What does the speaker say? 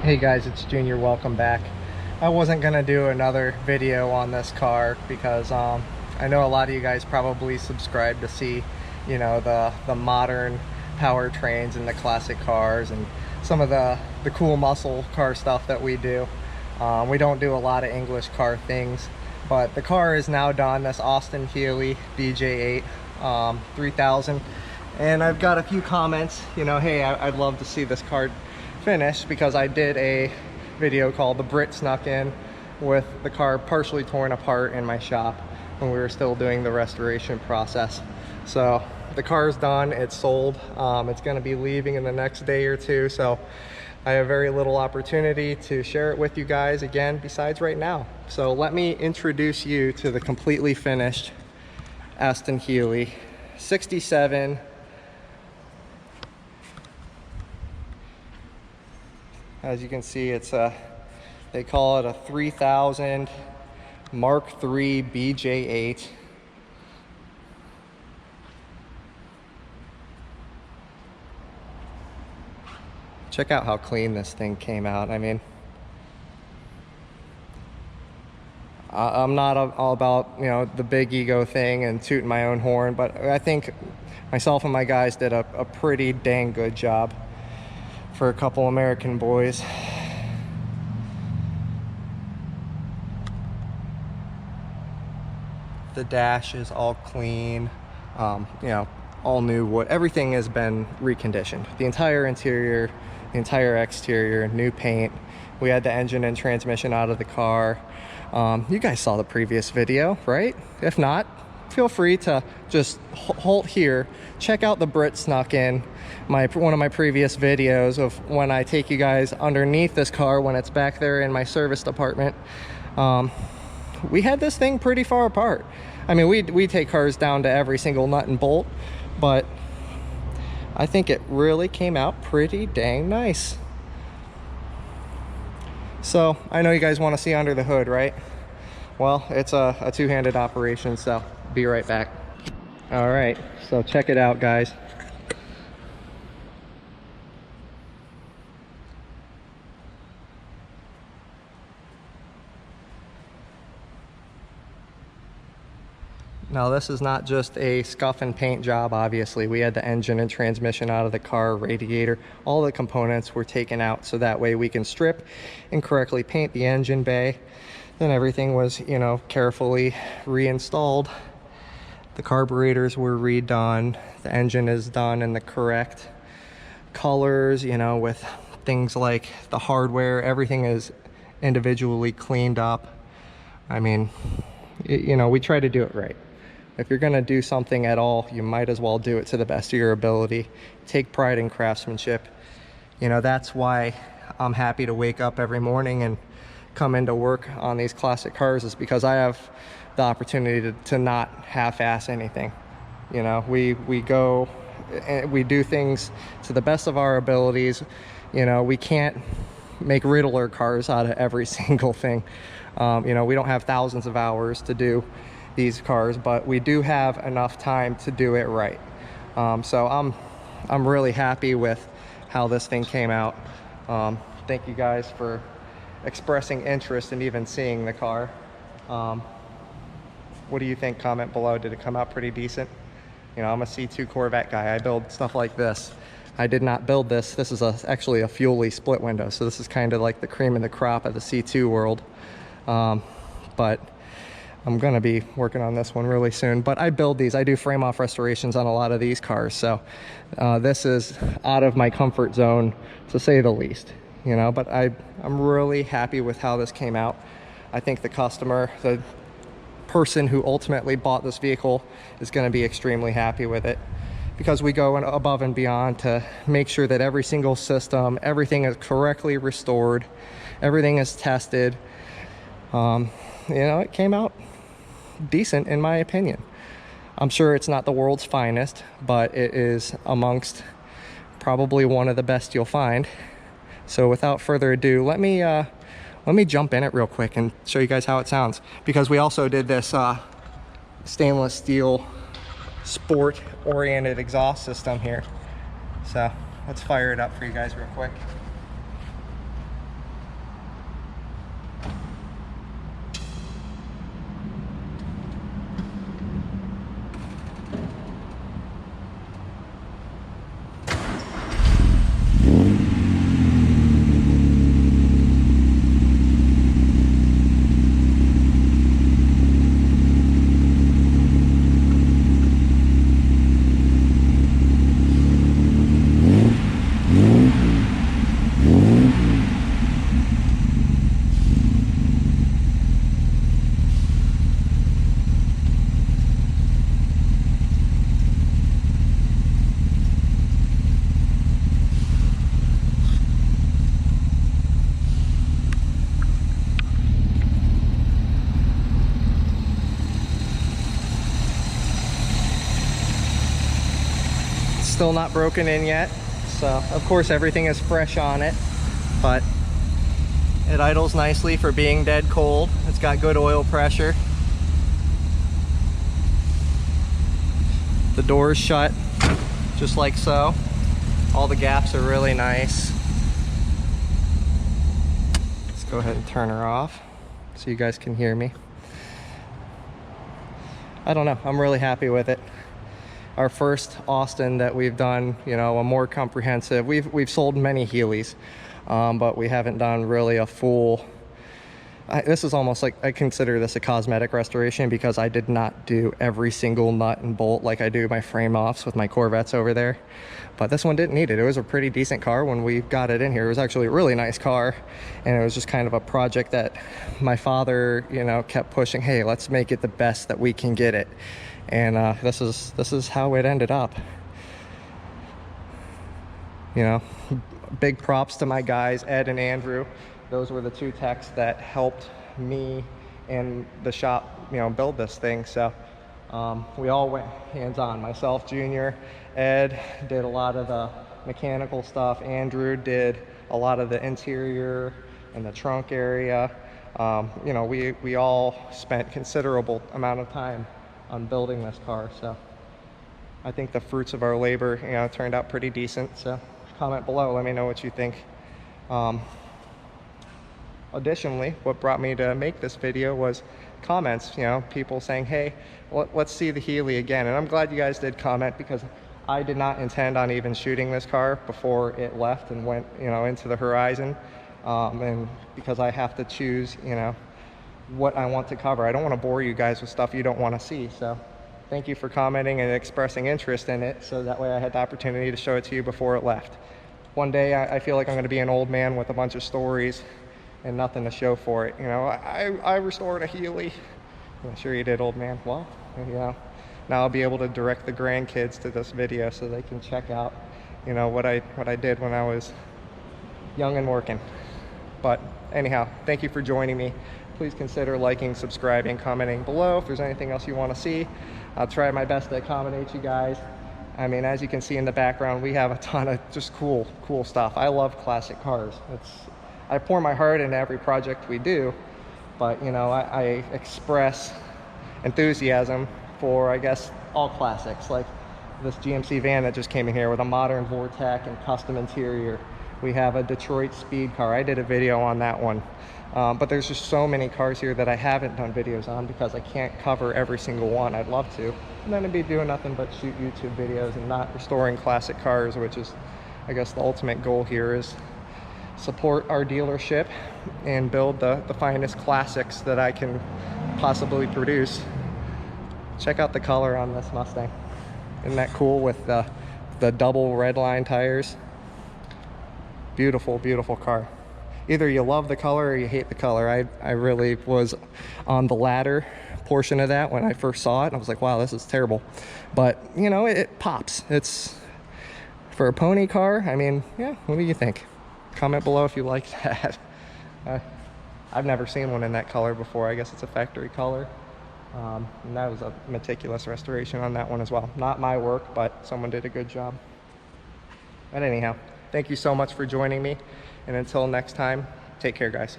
Hey guys, it's Junior. Welcome back. I wasn't gonna do another video on this car because I know a lot of you guys probably subscribe to see, you know, the modern powertrains and the classic cars and some of the cool muscle car stuff that we do. We don't do a lot of English car things, but the car is now done. This Austin Healey BJ8 3000, and I've got a few comments. You know, hey, I'd love to see this car finished, because I did a video called the Brit Snuck In with the car partially torn apart in my shop when we were still doing the restoration process. So the car's done, it's sold. It's going to be leaving in the next day or two, so I have very little opportunity to share it with you guys again besides right now. So let me introduce you to the completely finished Austin Healey 67. As you can see, it's they call it a 3000 Mark III BJ8. Check out how clean this thing came out. I mean, I'm not all about, you know, the big ego thing and tooting my own horn, but I think myself and my guys did a pretty dang good job for a couple American boys. The dash is all clean, you know, all new wood. Everything has been reconditioned. The entire interior, the entire exterior, new paint. We had the engine and transmission out of the car. You guys saw the previous video, right? If not, feel free to just halt here, check out the Brit Snuck In, one of my previous videos of when I take you guys underneath this car when it's back there in my service department. We had this thing pretty far apart. I mean, we take cars down to every single nut and bolt, but I think it really came out pretty dang nice. So I know you guys want to see under the hood, right? Well, it's a two-handed operation, so be right back. All right, so check it out, guys. Now, this is not just a scuff and paint job, obviously. We had the engine and transmission out of the car, radiator, all the components were taken out so that way we can strip and correctly paint the engine bay. Then everything was, you know, carefully reinstalled. The carburetors were redone. The engine is done in the correct colors, you know, with things like the hardware. Everything is individually cleaned up. I mean, you know, we try to do it right. If you're going to do something at all, you might as well do it to the best of your ability. Take pride in craftsmanship. You know, that's why I'm happy to wake up every morning and come into work on these classic cars, is because I have the opportunity to not half-ass anything. You know, we go and we do things to the best of our abilities. You know, we can't make Riddler cars out of every single thing. You know, we don't have thousands of hours to do these cars, but we do have enough time to do it right. So I'm really happy with how this thing came out. Thank you guys for expressing interest in even seeing the car. What do you think? Comment below. Did it come out pretty decent? You know, I'm a C2 Corvette guy. I build stuff like this. I did not build this. This is actually a Healey split window, so this is kind of like the cream of the crop of the C2 world. But I'm gonna be working on this one really soon. But I build these. I do frame off restorations on a lot of these cars, so this is out of my comfort zone, to say the least. You know, but I'm really happy with how this came out. I think the customer, the person who ultimately bought this vehicle, is going to be extremely happy with it, because we go above and beyond to make sure that every single system, everything is correctly restored, everything is tested. You know, it came out decent in my opinion. I'm sure it's not the world's finest, but it is amongst probably one of the best you'll find. So without further ado, let me jump in it real quick and show you guys how it sounds, because we also did this stainless steel sport oriented exhaust system here. So let's fire it up for you guys real quick. still not broken in yet. So of course everything is fresh on it, but it idles nicely for being dead cold. It's got good oil pressure. The door is shut just like so. All the gaps are really nice. Let's go ahead and turn her off so you guys can hear me. I don't know, I'm really happy with it. Our first Austin that we've done, you know, a more comprehensive. We've sold many Healeys, but we haven't done really a full. This is almost like, I consider this a cosmetic restoration because I did not do every single nut and bolt like I do my frame offs with my Corvettes over there. But this one didn't need it. It was a pretty decent car when we got it in here. It was actually a really nice car, and it was just kind of a project that my father, you know, kept pushing. Hey, let's make it the best that we can get it. And this is how it ended up. You know, big props to my guys, Ed and Andrew. Those were the two techs that helped me and the shop, you know, build this thing. So we all went hands-on. Myself, Junior, Ed did a lot of the mechanical stuff. Andrew did a lot of the interior and the trunk area. You know, we all spent considerable amount of time on building this car. So I think the fruits of our labor, you know, turned out pretty decent. So comment below, let me know what you think. Additionally, what brought me to make this video was comments, you know, people saying, hey, let's see the Healey again. And I'm glad you guys did comment, because I did not intend on even shooting this car before it left and went, you know, into the horizon. And because I have to choose, you know, what I want to cover. I don't want to bore you guys with stuff you don't want to see. So thank you for commenting and expressing interest in it, so that way I had the opportunity to show it to you before it left. One day I feel like I'm going to be an old man with a bunch of stories and nothing to show for it. You know, I restored a Healey. I'm sure you did, old man. Well, you know, now I'll be able to direct the grandkids to this video so they can check out, you know, what I did when I was young and working. But anyhow, thank you for joining me. Please consider liking, subscribing, commenting below if there's anything else you want to see. I'll try my best to accommodate you guys. I mean, as you can see in the background, we have a ton of just cool stuff. I love classic cars. I pour my heart into every project we do, but you know, I express enthusiasm for, I guess, all classics, like this GMC van that just came in here with a modern Vortec and custom interior. We have a Detroit speed car. I did a video on that one. But there's just so many cars here that I haven't done videos on because I can't cover every single one. I'd love to. And then I'd be doing nothing but shoot YouTube videos and not restoring classic cars, which is, I guess, the ultimate goal here, is support our dealership and build the finest classics that I can possibly produce. Check out the color on this Mustang. Isn't that cool with the double red line tires? Beautiful, beautiful car. Either you love the color or you hate the color. I really was on the latter portion of that when I first saw it. I was like, wow, this is terrible. But, you know, it pops. It's, for a pony car, I mean, yeah, what do you think? Comment below if you like that. I've never seen one in that color before. I guess it's a factory color. And that was a meticulous restoration on that one as well. Not my work, but someone did a good job. But anyhow, thank you so much for joining me. And until next time, take care, guys.